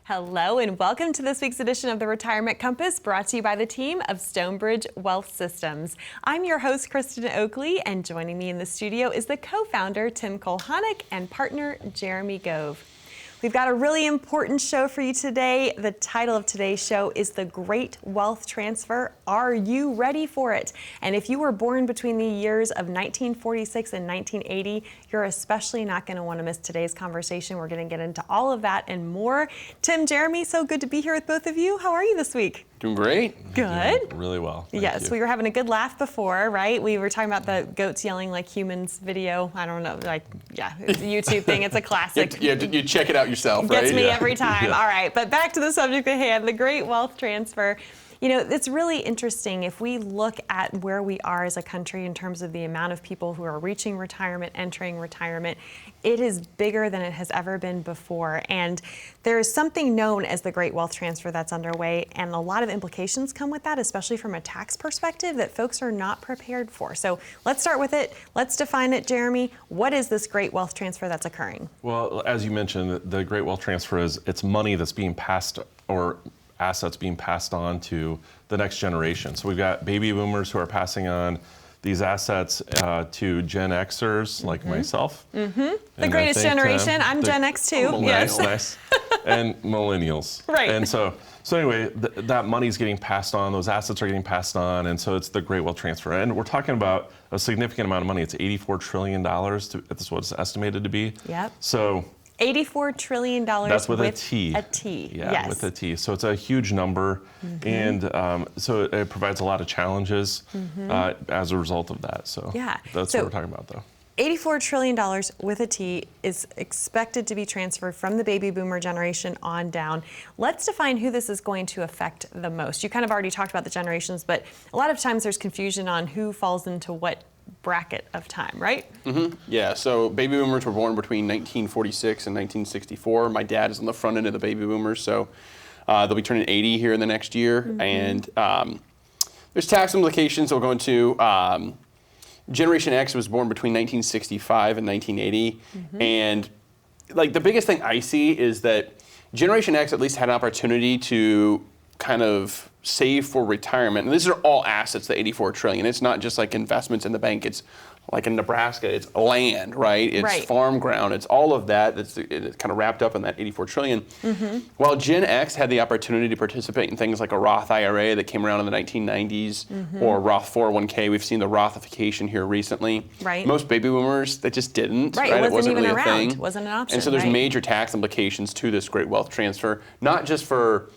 Hello and welcome to this week's edition of the Retirement Compass, brought to you by the team of Stonebridge Wealth Systems. I'm your host, Kristen Oakley, and joining me in the studio is the co-founder, Tim Kulhanek, and partner, Jeremy Gove. We've got a really important show for you today. The title of today's show is The Great Wealth Transfer. Are you ready for it? And if you were born between the years of 1946 and 1980, you're especially not going to want to miss today's conversation. We're going to get into all of that and more. Tim, Jeremy, so good to be here with both of you. How are you this week? Doing great. Good. Doing really well. Yes, we were having a good laugh before, right? We were talking about the goats yelling like humans video. I don't know, it's a YouTube thing. It's a classic. You check it out yourself, right? Gets me every time. All right, but back to the subject at hand, the great wealth transfer. You know, it's really interesting if we look at where we are as a country in terms of the amount of people who are reaching retirement, entering retirement. It is bigger than it has ever been before. And there is something known as the great wealth transfer that's underway, and a lot of implications come with that, especially from a tax perspective, that folks are not prepared for. So let's start with it. Let's define it, Jeremy. What is this great wealth transfer that's occurring? Well, as you mentioned, the great wealth transfer it's money that's being passed, or assets being passed on to the next generation. So we've got baby boomers who are passing on these assets to Gen Xers like myself. The greatest generation. I'm Gen X too. Yes. Nice. And millennials. Right. And so anyway, that money's getting passed on, those assets are getting passed on, and so it's the great wealth transfer. And we're talking about a significant amount of money. It's $84 trillion, that's what it's estimated to be. Yep. So $84 trillion. That's with a T. A T. Yeah, yes. with a T. So it's a huge number, and so it provides a lot of challenges as a result of that. So that's what we're talking about, though. $84 trillion with a T is expected to be transferred from the baby boomer generation on down. Let's define who this is going to affect the most. You kind of already talked about the generations, but a lot of times there's confusion on who falls into what bracket of time, right? Yeah, so baby boomers were born between 1946 and 1964. My dad is on the front end of the baby boomers, so they'll be turning 80 here in the next year. And there's tax implications that we'll go into. Generation X was born between 1965 and 1980. And like the biggest thing I see is that Generation X at least had an opportunity to kind of save for retirement. And these are all assets, the $84 trillion. It's not just like investments in the bank. It's like in Nebraska, it's land, right? It's farm ground. It's all of that it's kind of wrapped up in that $84 trillion. While Gen X had the opportunity to participate in things like a Roth IRA that came around in the 1990s or Roth 401k. We've seen the Rothification here recently. Right. Most baby boomers, they just didn't. Right, It wasn't really even a around. thing. Wasn't an option. And so there's major tax implications to this great wealth transfer, not just for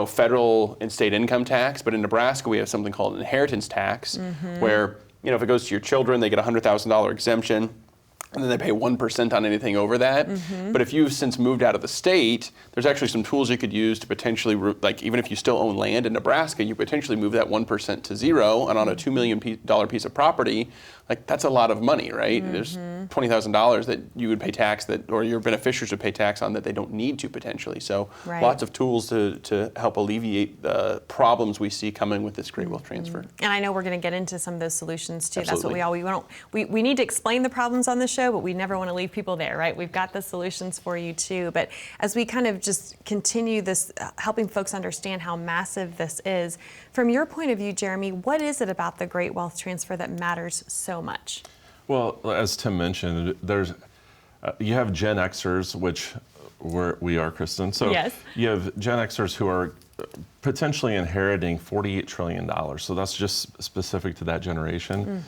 federal and state income tax, but in Nebraska we have something called inheritance tax, where if it goes to your children, they get a $100,000 exemption, and then they pay 1% on anything over that. But if you've since moved out of the state, there's actually some tools you could use to potentially, like even if you still own land in Nebraska, you potentially move that 1% to zero, and on a $2 million piece of property, like that's a lot of money, right? There's $20,000 that you would pay tax or your beneficiaries would pay tax on that they don't need to potentially. So lots of tools to help alleviate the problems we see coming with this great wealth transfer. And I know we're going to get into some of those solutions too. Absolutely. That's what we need to explain the problems on the show, but we never want to leave people there, right? We've got the solutions for you too. But as we kind of just continue this, helping folks understand how massive this is, from your point of view, Jeremy, what is it about the great wealth transfer that matters so much? Well, as Tim mentioned, you have Gen Xers, which we are, Kristen. So you have Gen Xers who are potentially inheriting $48 trillion. So that's just specific to that generation.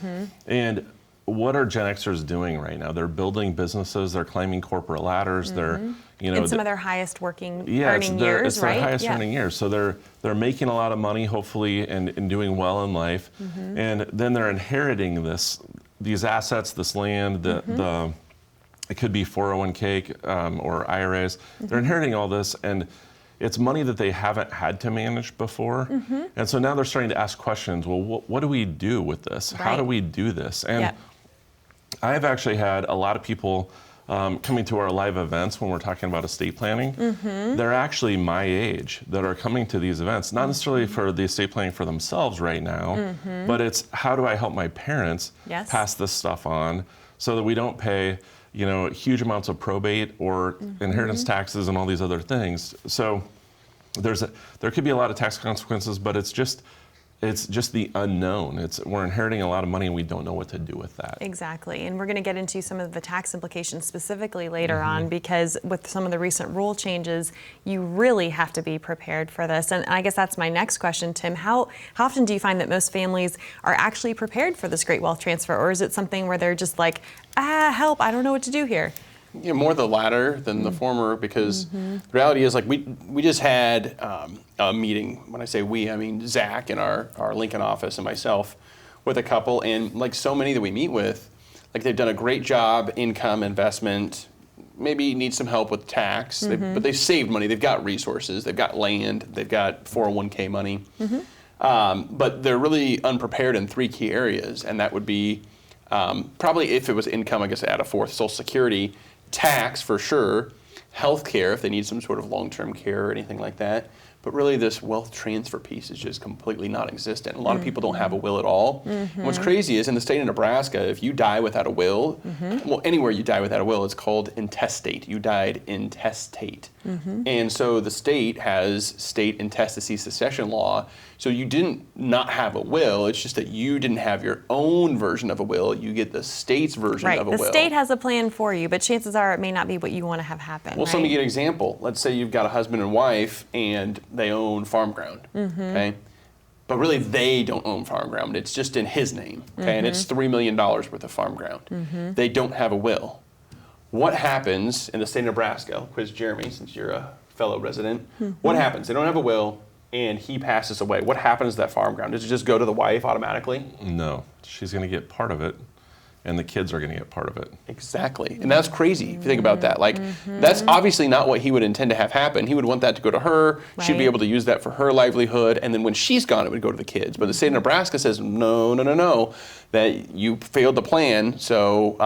And what are Gen Xers doing right now? They're building businesses. They're climbing corporate ladders. They're, in some of their highest earning years, it's right? Their highest earning years. So they're making a lot of money, hopefully, and doing well in life. And then they're inheriting these assets, this land, it could be 401k or IRAs. They're inheriting all this, and it's money that they haven't had to manage before. And so now they're starting to ask questions. Well, what do we do with this? How do we do this? And I've actually had a lot of people coming to our live events when we're talking about estate planning. They're actually my age that are coming to these events, not necessarily for the estate planning for themselves right now, but it's how do I help my parents pass this stuff on so that we don't pay huge amounts of probate or inheritance taxes and all these other things. So there could be a lot of tax consequences, but it's just the unknown. We're inheriting a lot of money and we don't know what to do with that. Exactly, and we're going to get into some of the tax implications specifically later on, because with some of the recent rule changes, you really have to be prepared for this. And I guess that's my next question, Tim. How often do you find that most families are actually prepared for this great wealth transfer, or is it something where they're just like, help, I don't know what to do here? More the latter than the former, because the reality is, like, we just had a meeting. When I say we, I mean Zach in our Lincoln office and myself, with a couple, and like so many that we meet with, like they've done a great job, income, investment, maybe need some help with tax, but they've saved money, they've got resources, they've got land, they've got 401k money, but they're really unprepared in 3 key areas, and that would be probably, if it was income, I guess add a 4th, Social Security, tax for sure, health care if they need some sort of long-term care or anything like that. But really this wealth transfer piece is just completely non-existent. A lot of people don't have a will at all. And what's crazy is in the state of Nebraska, if you die without a will, well, anywhere you die without a will, it's called intestate. You died intestate. And so the state has state intestacy succession law. So you didn't not have a will, it's just that you didn't have your own version of a will. You get the state's version of a will. The state has a plan for you, but chances are it may not be what you want to have happen. Well, so let me give an example. Let's say you've got a husband and wife and they own farm ground, okay? But really they don't own farm ground. It's just in his name, okay? And it's $3 million worth of farm ground. They don't have a will. What happens in the state of Nebraska? I'll quiz Jeremy since you're a fellow resident. What happens? They don't have a will and he passes away. What happens to that farm ground? Does it just go to the wife automatically? No, she's going to get part of it, and the kids are going to get part of it. Exactly, and that's crazy if you think about that. Like, that's obviously not what he would intend to have happen. He would want that to go to her. She'd be able to use that for her livelihood, and then when she's gone, it would go to the kids. But the state of Nebraska says, no, that you failed the plan, so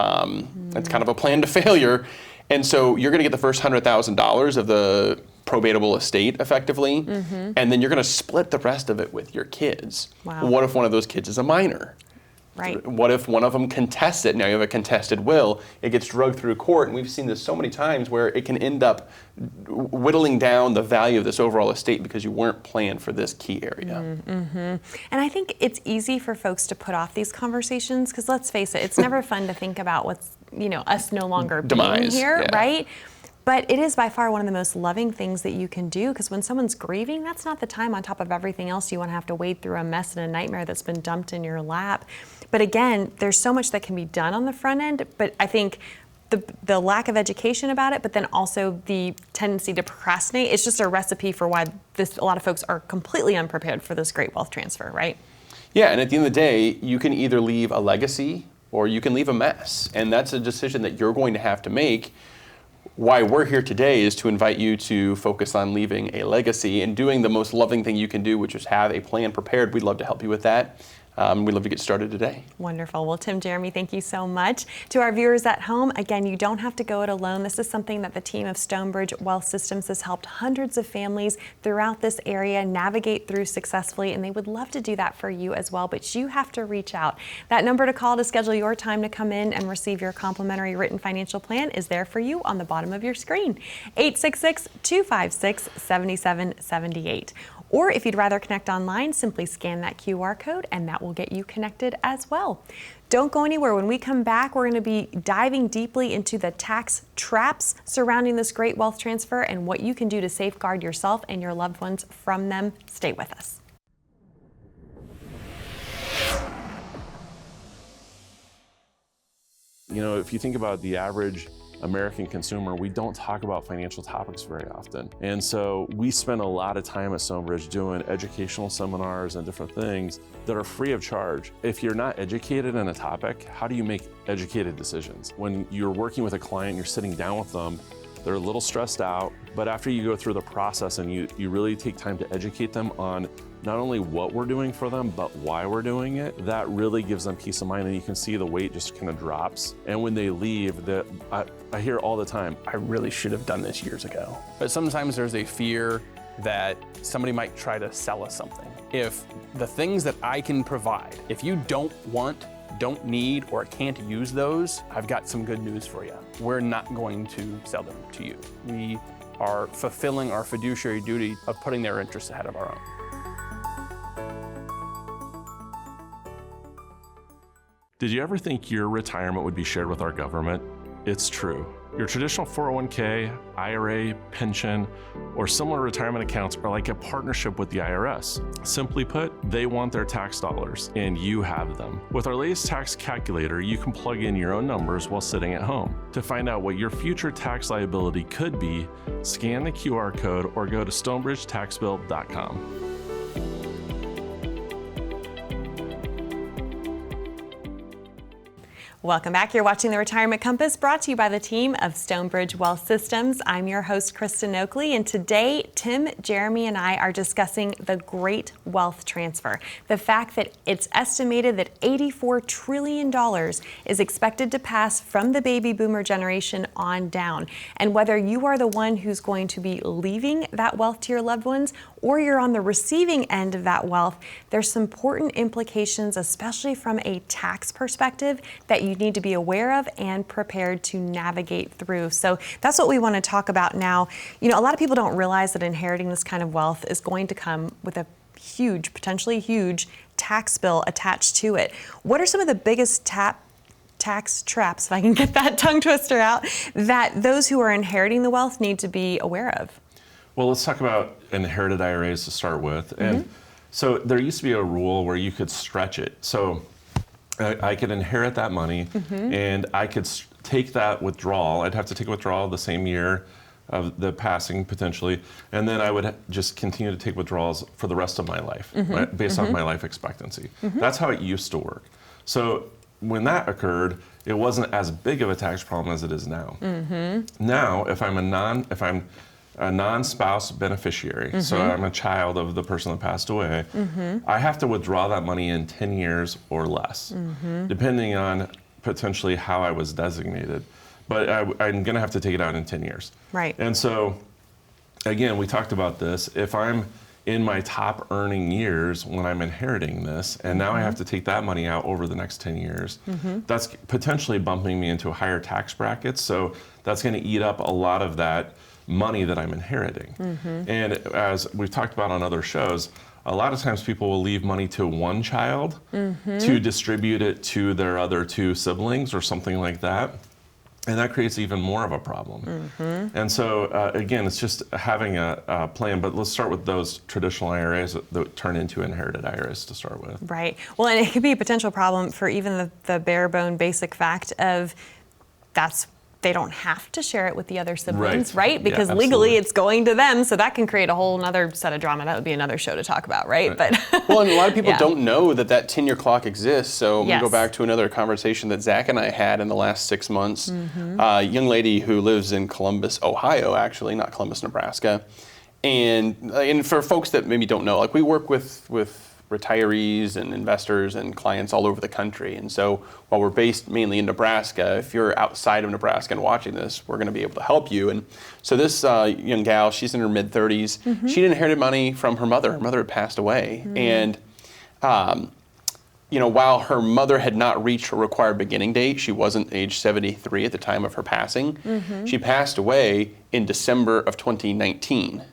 it's kind of a plan to failure. And so you're going to get the first $100,000 of the probatable estate effectively, and then you're going to split the rest of it with your kids. Wow. What if one of those kids is a minor? Right. What if one of them contests it? Now you have a contested will. It gets drugged through court, and we've seen this so many times where it can end up whittling down the value of this overall estate because you weren't planned for this key area. And I think it's easy for folks to put off these conversations because let's face it, it's never fun to think about what's, us no longer being here, right? But it is by far one of the most loving things that you can do, because when someone's grieving, that's not the time on top of everything else you want to have to wade through a mess and a nightmare that's been dumped in your lap. But again, there's so much that can be done on the front end, but I think the lack of education about it, but then also the tendency to procrastinate, it's just a recipe for why a lot of folks are completely unprepared for this great wealth transfer, right? Yeah, and at the end of the day, you can either leave a legacy or you can leave a mess. And that's a decision that you're going to have to make. Why we're here today is to invite you to focus on leaving a legacy and doing the most loving thing you can do, which is have a plan prepared. We'd love to help you with that. We'd love to get started today. Wonderful. Well, Tim, Jeremy, thank you so much. To our viewers at home, again, you don't have to go it alone. This is something that the team of Stonebridge Wealth Systems has helped hundreds of families throughout this area navigate through successfully, and they would love to do that for you as well, but you have to reach out. That number to call to schedule your time to come in and receive your complimentary written financial plan is there for you on the bottom of your screen, 866-256-7778. Or if you'd rather connect online, simply scan that QR code and that will get you connected as well. Don't go anywhere. When we come back, we're going to be diving deeply into the tax traps surrounding this great wealth transfer and what you can do to safeguard yourself and your loved ones from them. Stay with us. If you think about the average American consumer, we don't talk about financial topics very often. And so we spend a lot of time at Stonebridge doing educational seminars and different things that are free of charge. If you're not educated in a topic, how do you make educated decisions? When you're working with a client, you're sitting down with them, they're a little stressed out, but after you go through the process and you really take time to educate them on not only what we're doing for them, but why we're doing it, that really gives them peace of mind, and you can see the weight just kind of drops. And when they leave, I hear all the time, I really should have done this years ago. But sometimes there's a fear that somebody might try to sell us something. If the things that I can provide, if you don't want don't need or can't use those, I've got some good news for you. We're not going to sell them to you. We are fulfilling our fiduciary duty of putting their interests ahead of our own. Did you ever think your retirement would be shared with our government? It's true. Your traditional 401k, IRA, pension, or similar retirement accounts are like a partnership with the IRS. Simply put, they want their tax dollars, and you have them. With our latest tax calculator, you can plug in your own numbers while sitting at home. To find out what your future tax liability could be, scan the QR code or go to stonebridgetaxbill.com. Welcome back. You're watching The Retirement Compass, brought to you by the team of Stonebridge Wealth Systems. I'm your host, Kristen Oakley, and today, Tim, Jeremy, and I are discussing the great wealth transfer. The fact that it's estimated that $84 trillion is expected to pass from the baby boomer generation on down. And whether you are the one who's going to be leaving that wealth to your loved ones, or you're on the receiving end of that wealth, there's some important implications, especially from a tax perspective, that you need to be aware of and prepared to navigate through. So that's what we want to talk about now. You know, a lot of people don't realize that inheriting this kind of wealth is going to come with a huge, potentially huge tax bill attached to it. What are some of the biggest tax traps, if I can get that tongue twister out, that those who are inheriting the wealth need to be aware of? Well, let's talk about inherited IRAs to start with. And so there used to be a rule where you could stretch it. So I could inherit that money and I could take that withdrawal. I'd have to take a withdrawal the same year of the passing potentially, and then I would just continue to take withdrawals for the rest of my life, right, based on my life expectancy. That's how it used to work. So when that occurred, it wasn't as big of a tax problem as it is now. Now, if I'm a non-spouse beneficiary, so I'm a child of the person that passed away, I have to withdraw that money in 10 years or less, depending on potentially how I was designated. But I'm going to have to take it out in 10 years. Right. And so, again, we talked about this. If I'm in my top earning years when I'm inheriting this, and now I have to take that money out over the next 10 years, that's potentially bumping me into higher tax brackets. So that's going to eat up a lot of that money that I'm inheriting. And as we've talked about on other shows, a lot of times people will leave money to one child to distribute it to their other two siblings or something like that. And that creates even more of a problem. And so, again, it's just having a plan. But let's start with those traditional IRAs that turn into inherited IRAs to start with. Right. Well, and it could be a potential problem for even the bare bone basic fact of they don't have to share it with the other siblings, right? Because legally it's going to them, so that can create a whole other set of drama. That would be another show to talk about, right? But well, and a lot of people don't know that 10-year clock exists. So we go back to another conversation that Zach and I had in the last 6 months. A young lady who lives in Columbus, Ohio, actually, not Columbus, Nebraska. And for folks that maybe don't know, like we work with retirees and investors and clients all over the country. And so while we're based mainly in Nebraska, if you're outside of Nebraska and watching this, we're going to be able to help you. And so this young gal, she's in her mid-30s. She inherited money from her mother. Her mother had passed away. And while her mother had not reached her required beginning date, she wasn't age 73 at the time of her passing. She passed away in December of 2019.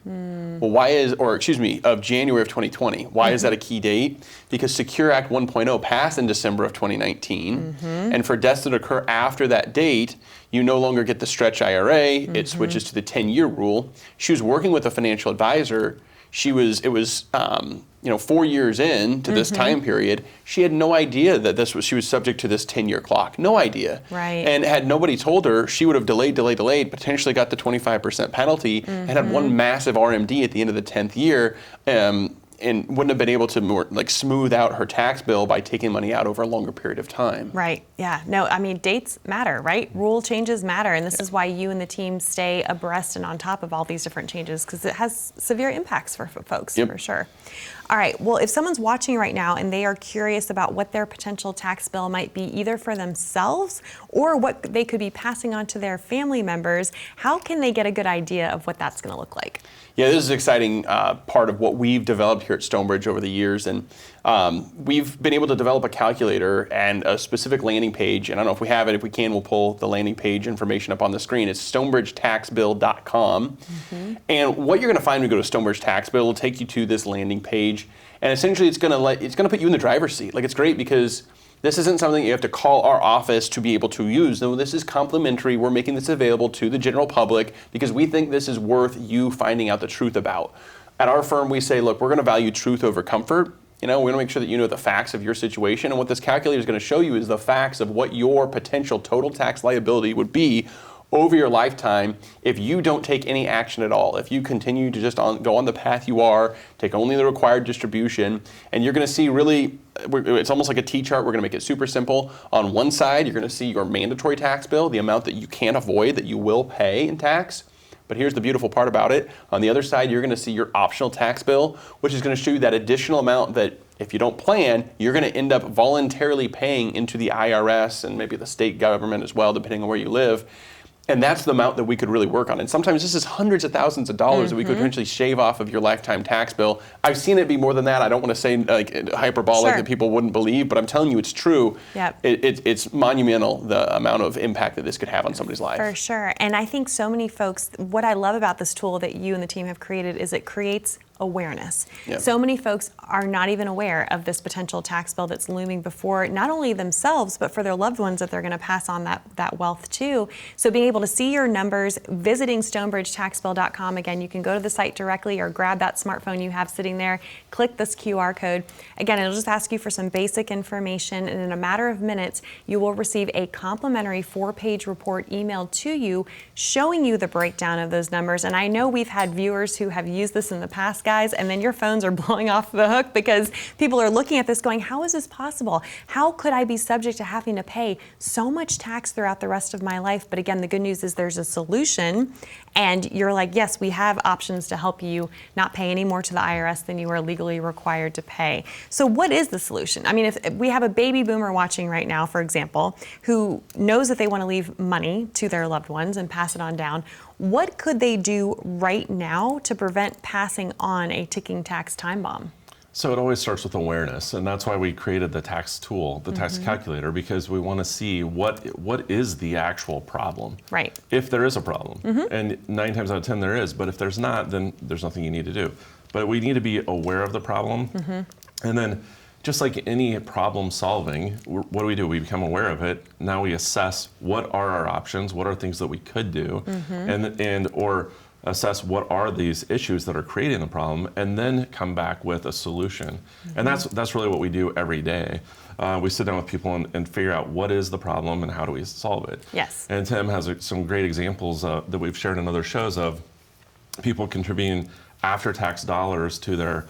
Well, of January of 2020. Why is that a key date? Because Secure Act 1.0 passed in December of 2019. And for deaths that occur after that date, you no longer get the stretch IRA. It switches to the 10-year rule. She was working with a financial advisor. It was 4 years into this time period, she had no idea that she was subject to this 10-year clock. No idea. Right. And had nobody told her, she would have delayed, potentially got the 25% penalty, and had one massive RMD at the end of the 10th year, and wouldn't have been able to more smooth out her tax bill by taking money out over a longer period of time. Right. Yeah. No, I mean, dates matter, right? Rule changes matter. And this is why you and the team stay abreast and on top of all these different changes, because it has severe impacts for folks, for sure. All right. Well, if someone's watching right now and they are curious about what their potential tax bill might be, either for themselves or what they could be passing on to their family members, how can they get a good idea of what that's going to look like? Yeah, this is an exciting part of what we've developed here at Stonebridge over the years, and we've been able to develop a calculator and a specific landing page, and I don't know if we have it. If we can, we'll pull the landing page information up on the screen. It's stonebridgetaxbill.com, and what you're going to find when you go to Stonebridge Tax Bill will take you to this landing page, and essentially it's going to put you in the driver's seat. Like, it's great because this isn't something you have to call our office to be able to use. No, this is complimentary. We're making this available to the general public because we think this is worth you finding out the truth about. At our firm, we say, look, we're going to value truth over comfort. We want to make sure that you know the facts of your situation. And what this calculator is going to show you is the facts of what your potential total tax liability would be over your lifetime if you don't take any action at all. If you continue to just go on the path you are, take only the required distribution, and you're going to see really, it's almost like a T-chart. We're going to make it super simple. On one side, you're going to see your mandatory tax bill, the amount that you can't avoid, that you will pay in tax. But here's the beautiful part about it. On the other side, you're going to see your optional tax bill, which is going to show you that additional amount that if you don't plan, you're going to end up voluntarily paying into the IRS and maybe the state government as well, depending on where you live. And that's the amount that we could really work on. And sometimes this is hundreds of thousands of dollars that we could potentially shave off of your lifetime tax bill. I've seen it be more than that. I don't want to say like hyperbolic that people wouldn't believe, but I'm telling you it's true. Yep. It's monumental, the amount of impact that this could have on somebody's life. For sure. And I think so many folks, what I love about this tool that you and the team have created is it creates awareness. Yep. So many folks are not even aware of this potential tax bill that's looming before not only themselves, but for their loved ones that they're going to pass on that wealth to. So being able to see your numbers, visiting stonebridgetaxbill.com, again, you can go to the site directly or grab that smartphone you have sitting there, click this QR code. Again, it'll just ask you for some basic information, and in a matter of minutes, you will receive a complimentary 4-page report emailed to you showing you the breakdown of those numbers. And I know we've had viewers who have used this in the past, guys, and then your phones are blowing off the hook because people are looking at this going, how is this possible? How could I be subject to having to pay so much tax throughout the rest of my life? But again, the good news is there's a solution, and you're like, yes, we have options to help you not pay any more to the IRS than you are legally required to pay. So what is the solution? I mean, if we have a baby boomer watching right now, for example, who knows that they want to leave money to their loved ones and pass it on down, what could they do right now to prevent passing on a ticking tax time bomb? So it always starts with awareness, and that's why we created the tax tool, the tax calculator, because we want to see what is the actual problem. Right. If there is a problem, and 9 times out of 10 there is, but if there's not, then there's nothing you need to do. But we need to be aware of the problem, and then just like any problem solving, what do? We become aware of it. Now we assess what are our options, what are things that we could do, or assess what are these issues that are creating the problem, and then come back with a solution. And that's really what we do every day. We sit down with people and figure out what is the problem and how do we solve it. Yes. And Tim has some great examples that we've shared in other shows of people contributing after-tax dollars to their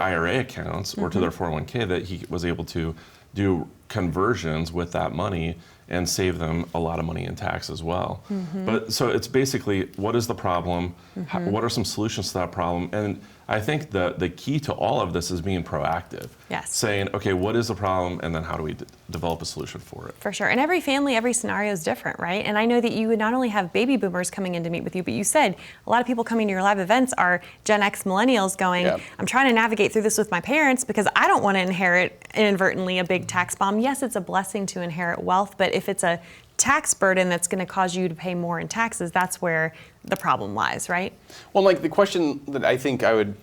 IRA accounts or to their 401k that he was able to do conversions with that money and save them a lot of money in tax as well. But so it's basically, what is the problem? What are some solutions to that problem? And I think the key to all of this is being proactive. Yes. Saying, okay, what is the problem, and then how do we develop a solution for it? For sure. And every family, every scenario is different, right? And I know that you would not only have baby boomers coming in to meet with you, but you said a lot of people coming to your live events are Gen X millennials going, I'm trying to navigate through this with my parents because I don't want to inherit inadvertently a big tax bomb. Yes, it's a blessing to inherit wealth, but if it's a tax burden that's going to cause you to pay more in taxes, that's where the problem lies, right? Well, like the question that I think I would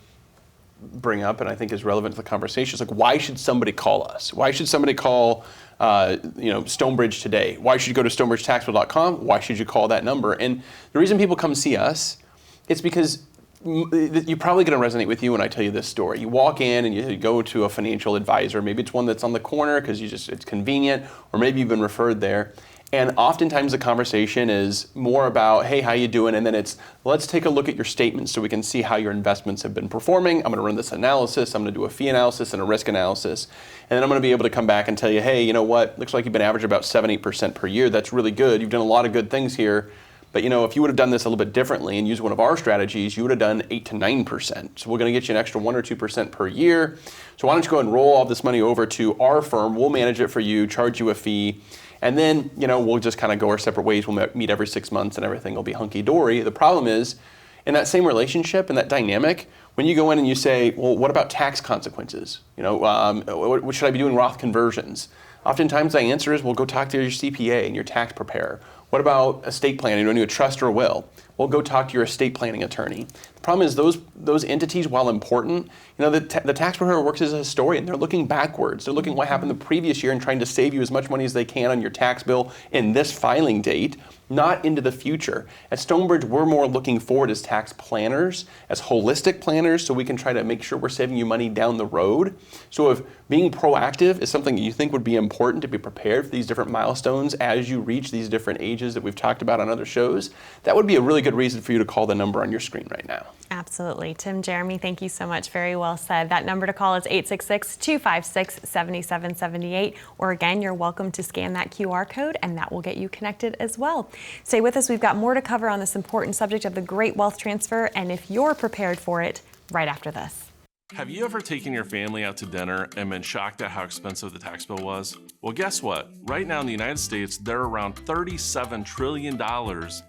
bring up and I think is relevant to the conversation is like, why should somebody call us? Why should somebody call Stonebridge today? Why should you go to stonebridgetaxbill.com? Why should you call that number? And the reason people come see us, it's because you're probably going to resonate with you when I tell you this story. You walk in and you go to a financial advisor. Maybe it's one that's on the corner because it's convenient, or maybe you've been referred there. And oftentimes the conversation is more about, hey, how you doing? And then it's, let's take a look at your statements so we can see how your investments have been performing. I'm going to run this analysis. I'm going to do a fee analysis and a risk analysis. And then I'm going to be able to come back and tell you, hey, you know what? Looks like you've been averaging about 7-8% per year. That's really good. You've done a lot of good things here. But if you would have done this a little bit differently and used one of our strategies, you would have done 8 to 9%. So we're going to get you an extra 1 or 2% per year. So why don't you go ahead and roll all this money over to our firm? We'll manage it for you, charge you a fee. And then, we'll just kind of go our separate ways. We'll meet every 6 months and everything will be hunky-dory. The problem is, In that same relationship and that dynamic, when you go in and you say, well, what about tax consequences? What should I be doing Roth conversions? Oftentimes the answer is, well, go talk to your CPA and your tax preparer. What about estate planning? Do you do a trust or a will? Well, go talk to your estate planning attorney. The problem is those entities, while important, the tax preparer works as a historian. They're looking backwards. They're looking what happened the previous year and trying to save you as much money as they can on your tax bill in this filing date, not into the future. At Stonebridge, we're more looking forward as tax planners, as holistic planners, so we can try to make sure we're saving you money down the road. So if being proactive is something that you think would be important to be prepared for these different milestones as you reach these different ages that we've talked about on other shows, that would be a really good reason for you to call the number on your screen right now. Absolutely. Tim, Jeremy, thank you so much. Very well said. That number to call is 866-256-7778. Or again, you're welcome to scan that QR code and that will get you connected as well. Stay with us. We've got more to cover on this important subject of the great wealth transfer, and if you're prepared for it, right after this. Have you ever taken your family out to dinner and been shocked at how expensive the tax bill was? Well, guess what? Right now in the United States, there are around $37 trillion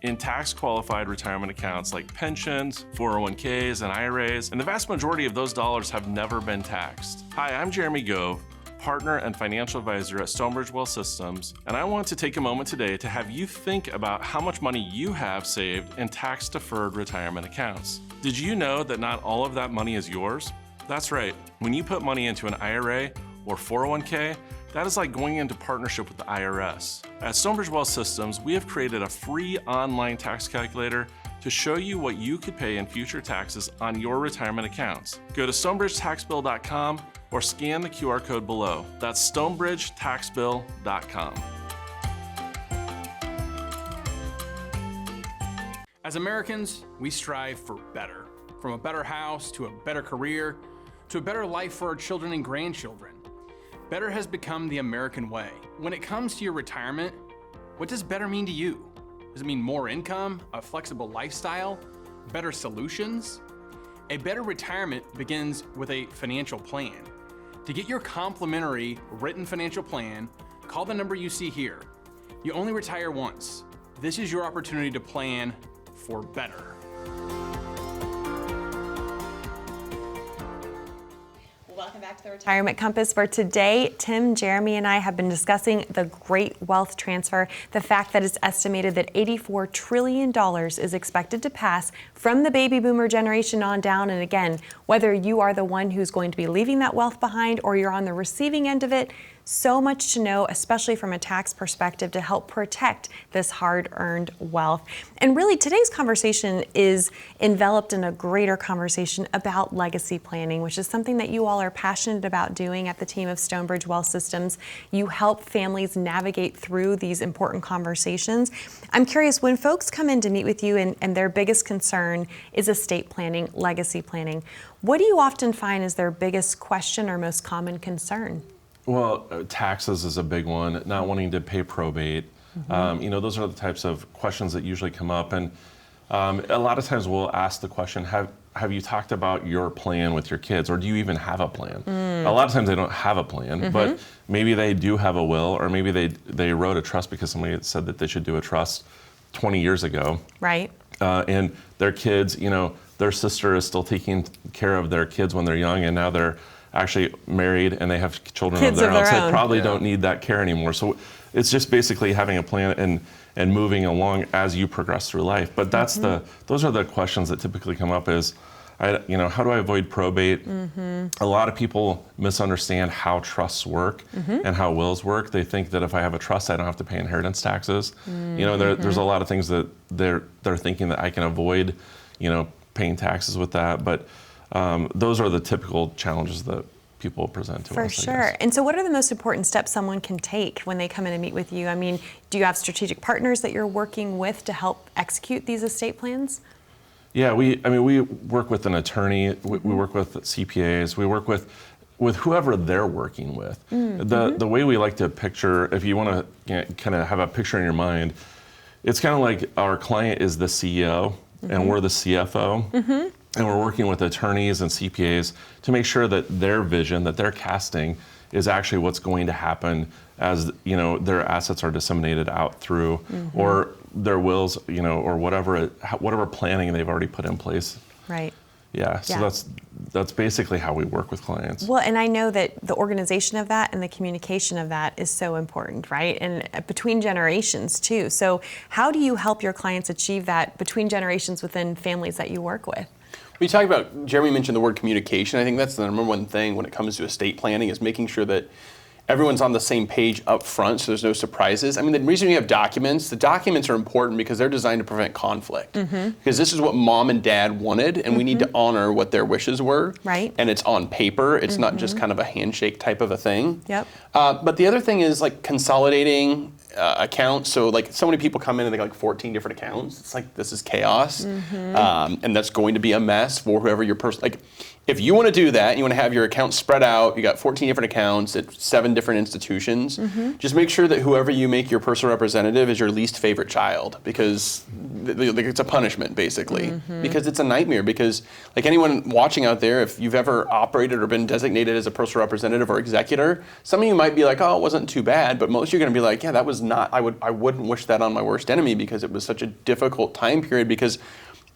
in tax-qualified retirement accounts like pensions, 401ks, and IRAs, and the vast majority of those dollars have never been taxed. Hi, I'm Jeremy Gove, partner and financial advisor at Stonebridge Wealth Systems, and I want to take a moment today to have you think about how much money you have saved in tax-deferred retirement accounts. Did you know that not all of that money is yours? That's right. When you put money into an IRA or 401k, that is like going into partnership with the IRS. At Stonebridge Wealth Systems, we have created a free online tax calculator to show you what you could pay in future taxes on your retirement accounts. Go to stonebridgetaxbill.com or scan the QR code below. That's stonebridgetaxbill.com. As Americans, we strive for better. From a better house to a better career to a better life for our children and grandchildren. Better has become the American way. When it comes to your retirement, what does better mean to you? Does it mean more income, a flexible lifestyle, better solutions? A better retirement begins with a financial plan. To get your complimentary written financial plan, call the number you see here. You only retire once. This is your opportunity to plan for better. Welcome back to the Retirement Compass, where today Tim, Jeremy, and I have been discussing the great wealth transfer, the fact that it's estimated that $84 trillion is expected to pass from the baby boomer generation on down. And again, whether you are the one who's going to be leaving that wealth behind or you're on the receiving end of it, so much to know, especially from a tax perspective, to help protect this hard-earned wealth. And really, today's conversation is enveloped in a greater conversation about legacy planning, which is something that you all are passionate about doing at the team of Stonebridge Wealth Systems. You help families navigate through these important conversations. I'm curious, when folks come in to meet with you and their biggest concern is estate planning, legacy planning, what do you often find is their biggest question or most common concern? Well, taxes is a big one, not wanting to pay probate. Those are the types of questions that usually come up. And a lot of times we'll ask the question, have you talked about your plan with your kids, or do you even have a plan? A lot of times they don't have a plan, but maybe they do have a will, or maybe they wrote a trust because somebody had said that they should do a trust 20 years ago. Right. And their kids, their sister is still taking care of their kids when they're young, and now they're actually married and they have children of their own. So they probably don't need that care anymore. So it's just basically having a plan and moving along as you progress through life. But that's those are the questions that typically come up is, how do I avoid probate? A lot of people misunderstand how trusts work and how wills work. They think that if I have a trust, I don't have to pay inheritance taxes. There's a lot of things that they're thinking that I can avoid, paying taxes with that. But those are the typical challenges that people present to us. For sure. And so what are the most important steps someone can take when they come in and meet with you? I mean, do you have strategic partners that you're working with to help execute these estate plans? Yeah, we work with an attorney, we work with CPAs, we work with whoever they're working with. The way we like to picture, if you want to kind of have a picture in your mind, it's kind of like our client is the CEO and we're the CFO. And we're working with attorneys and CPAs to make sure that their vision, that they're casting, is actually what's going to happen as their assets are disseminated out through, or their wills, or whatever planning they've already put in place. Right. Yeah, so Yeah. that's basically how we work with clients. Well, and I know that the organization of that and the communication of that is so important, right? And between generations too. So how do you help your clients achieve that between generations within families that you work with? We talked about, Jeremy mentioned the word communication. I think that's the number one thing when it comes to estate planning, is making sure that everyone's on the same page up front so there's no surprises. I mean, the reason you have documents, the documents are important because they're designed to prevent conflict. Because this is what mom and dad wanted, and we need to honor what their wishes were. Right. And it's on paper. It's not just kind of a handshake type of a thing. Yep. But the other thing is like consolidating accounts. So like so many people come in and they got like 14 different accounts. It's like, this is chaos. And that's going to be a mess for whoever your person, like if you want to do that, you want to have your accounts spread out, you got 14 different accounts at 7 different institutions, just make sure that whoever you make your personal representative is your least favorite child, because it's a punishment basically, because it's a nightmare. Because like anyone watching out there, if you've ever operated or been designated as a personal representative or executor, some of you might be like, oh, it wasn't too bad, but most of you are going to be like, yeah, that was not, I wouldn't wish that on my worst enemy, because it was such a difficult time period, because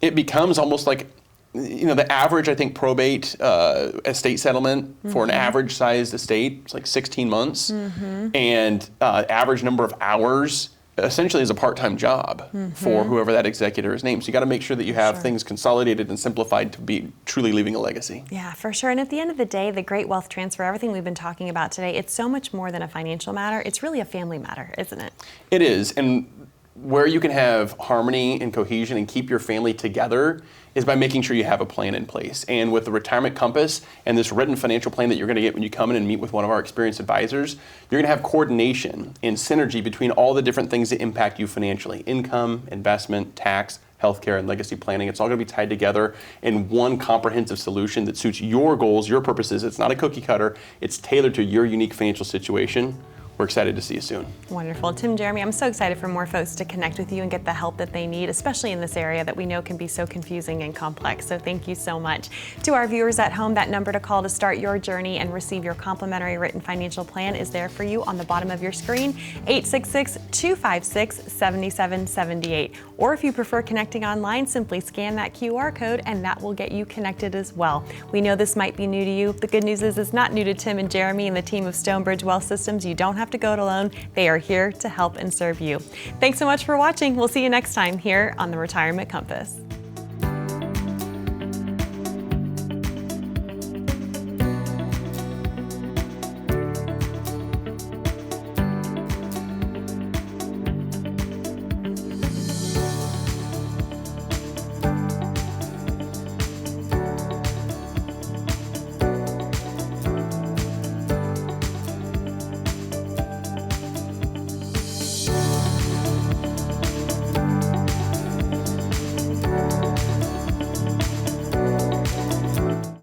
it becomes almost like, the average, I think, probate estate settlement for an average sized estate is like 16 months. And average number of hours essentially is a part-time job for whoever that executor is named. So you got to make sure that you have things consolidated and simplified to be truly leaving a legacy. Yeah, for sure. And at the end of the day, the great wealth transfer, everything we've been talking about today, it's so much more than a financial matter. It's really a family matter, isn't it? It is. And where you can have harmony and cohesion and keep your family together is by making sure you have a plan in place. And with the Retirement Compass and this written financial plan that you're going to get when you come in and meet with one of our experienced advisors, you're going to have coordination and synergy between all the different things that impact you financially: income, investment, tax, healthcare, and legacy planning. It's all going to be tied together in one comprehensive solution that suits your goals, your purposes. It's not a cookie cutter. It's tailored to your unique financial situation. We're excited to see you soon. Wonderful. Tim, Jeremy, I'm so excited for more folks to connect with you and get the help that they need, especially in this area that we know can be so confusing and complex. So thank you so much. To our viewers at home, that number to call to start your journey and receive your complimentary written financial plan is there for you on the bottom of your screen, 866-256-7778. Or if you prefer connecting online, simply scan that QR code and that will get you connected as well. We know this might be new to you. The good news is it's not new to Tim and Jeremy and the team of Stonebridge Wealth Systems. You don't have to go it alone. They are here to help and serve you. Thanks so much for watching. We'll see you next time here on the Retirement Compass.